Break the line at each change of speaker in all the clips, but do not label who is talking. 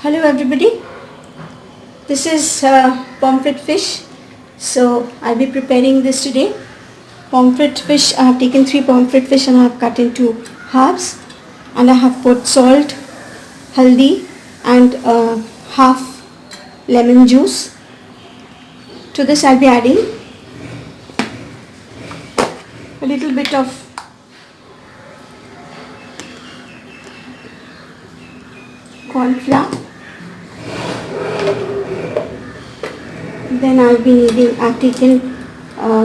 Hello everybody, this is pomfret fish. So I'll be preparing this today. Pomfret fish, I have taken 3 pomfret fish and I have cut into halves, and I have put salt, haldi and half lemon juice. To this I'll be adding a little bit of corn flour. Then I've taken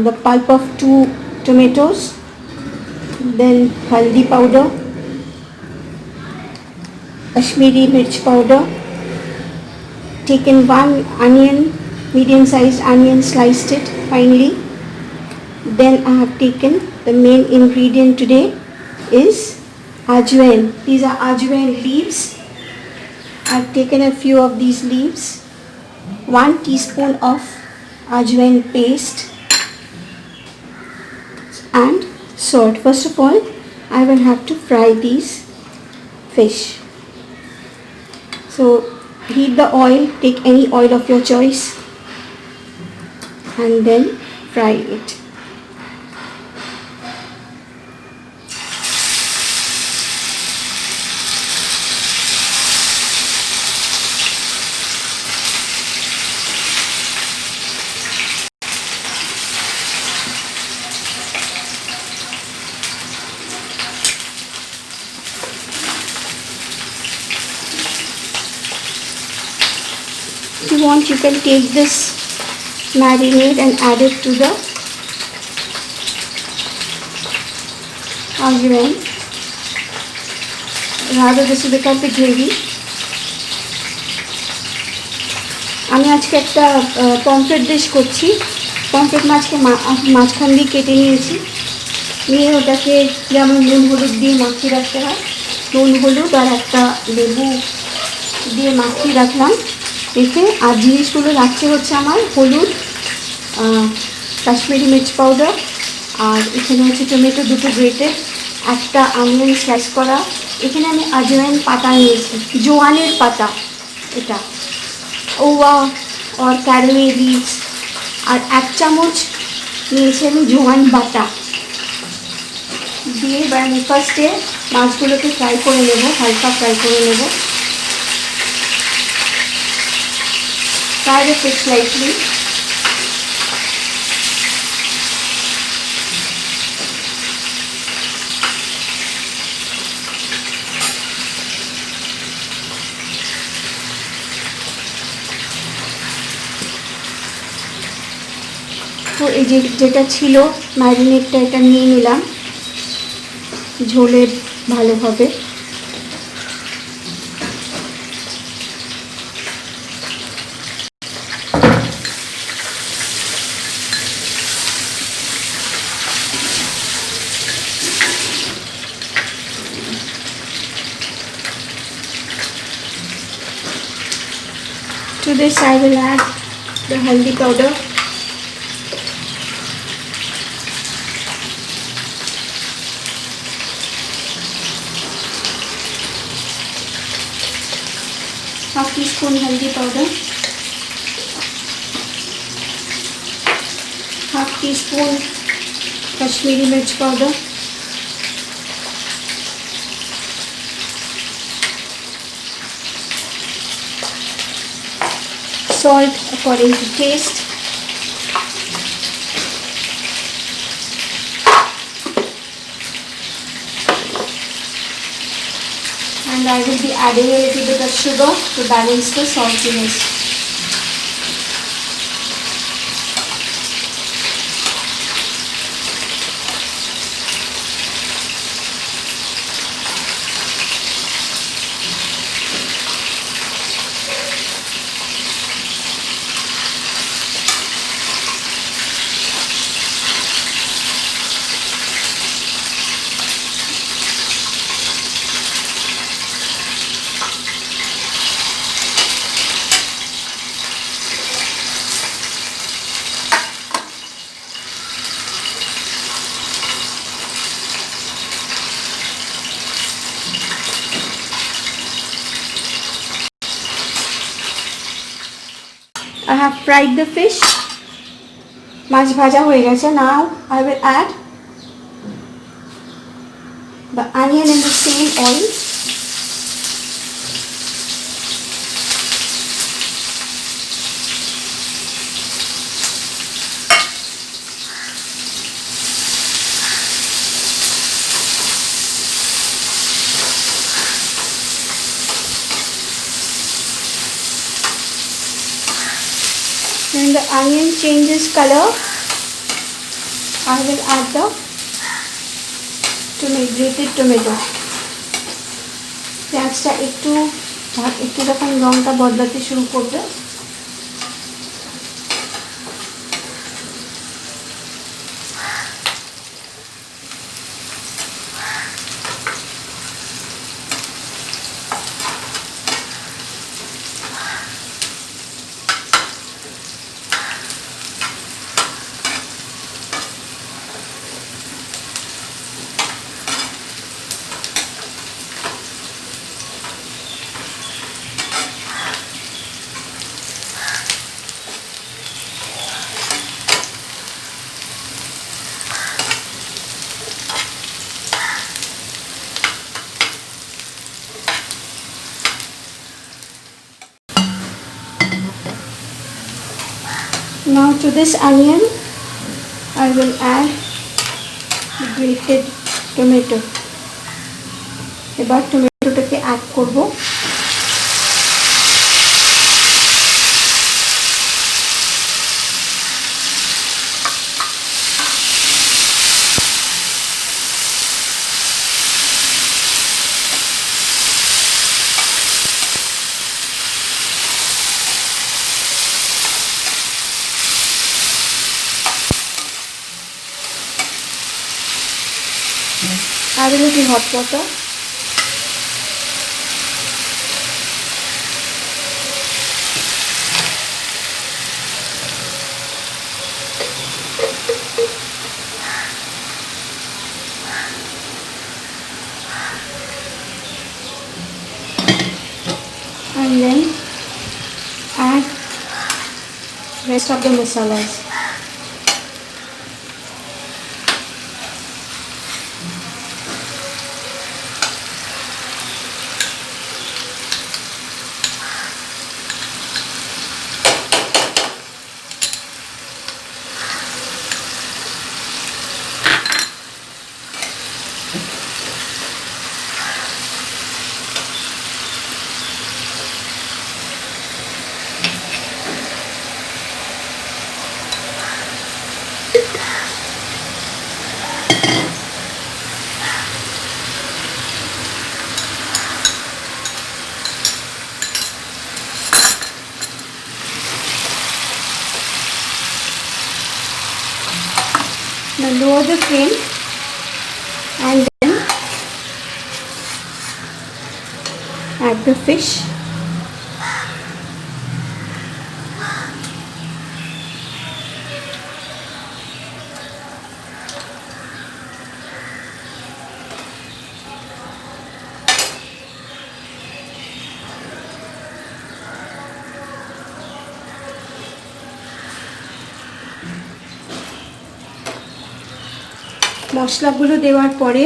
the pulp of 2 tomatoes, then haldi powder, Kashmiri mirch powder, taken 1 onion, medium sized onion, sliced it finely. Then I have taken the main ingredient today is ajwain. These are ajwain leaves. I've taken a few of these leaves. 1 teaspoon of ajwain paste and salt. First of all, I will have to fry these fish. So heat the oil, take any oil of your choice and then fry it. If you want, you can take this marinade and add it to the ajwain. Rather, this will become the gravy. আমি আজকে একটা pomfret dish করছি। Pomfret মাছকে মাঝখান দিয়ে কেটে নিয়েছি, নিয়ে ওটাকে যেমন নুন হলুদ দিয়ে মাখিয়ে রাখতে হয়, নুন হলুদ আর একটা লেবু দিয়ে মাখিয়ে রাখলাম। রেখে আর জিনিসগুলো রাখছে হচ্ছে আমার হলুদ, কাশ্মীরি মির্চ পাউডার, আর এখানে হচ্ছে টমেটো 2টো গ্রেটেড, একটা অনিয়ন স্লাইস করা। এখানে আমি আজওয়াইন পাতা নিয়েছি, জোয়ানের পাতা, এটা ওয়া আর ক্যারোয়ে লিভস, আর 1 চামচ নিয়েছি আমি জোয়ান বাটা দিয়ে। এবার আমি ফার্স্টে মাছগুলোকে ফ্রাই করে নেব, হালকা ফ্রাই করে নেব। Fry the fish lightly. তো এই যেটা ছিল ম্যারিনেটটা, এটা নিয়ে নিলাম ঝোলের ভালোভাবে। To this I will add the haldi powder, half teaspoon haldi powder, half teaspoon Kashmiri mirch powder, salt according to taste, and I will be adding a little bit of sugar to balance the saltiness. I have fried the fish. মাছ ভাজা হয়ে গেছে. Now I will add the onion in the same oil. When the onion changes color, I will add the grated tomato. পেঁয়াজটা একটু যখন রঙটা বদলাতে শুরু করবে, now to this onion I will add the grated tomato. এবার টমেটোটাকে add করব. Add a little hot water. And then add rest of the masalas. Now lower the flame and then add the fish. মশলাগুলো দেওয়ার পরে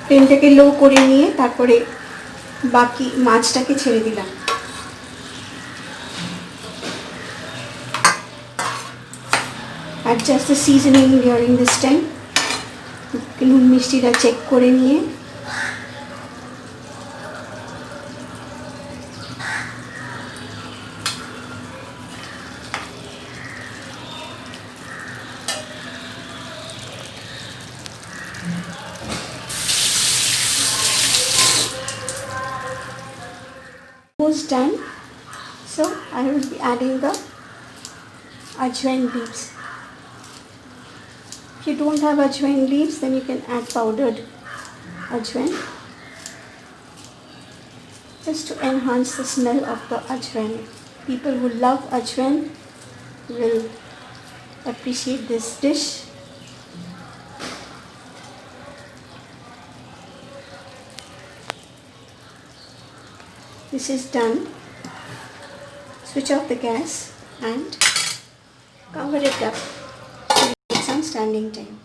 ফ্লেমটাকে লো করে নিয়ে তারপরে বাকি মাছটাকে ছেড়ে দিলাম. Adjust the seasoning during this time. নুন মিষ্টিটা চেক করে নিয়ে almost done. So I will be adding the ajwain leaves. If you don't have ajwain leaves, then you can add powdered ajwain just to enhance the smell of the ajwain. People who love ajwain will appreciate this dish. This is done. switch off the gas and cover it up with some standing time.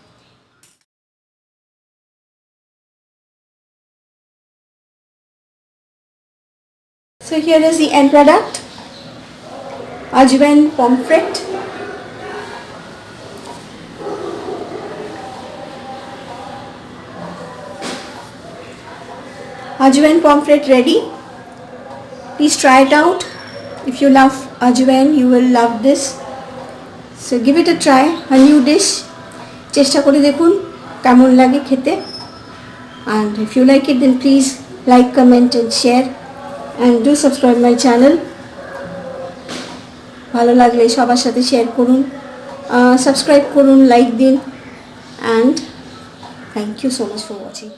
So here is the end product, Ajwain pomfret. Ajwain pomfret ready. Please try it out. If you love ajwain, you will love this. So give it a try, a new dish. চেষ্টা করে দেখুন কেমন লাগে খেতে. And if you like it, then please like, comment and share, and do subscribe my channel. ভালো লাগলে সবার সাথে শেয়ার করুন, সাবস্ক্রাইব করুন, লাইক দিন, and thank you so much for watching.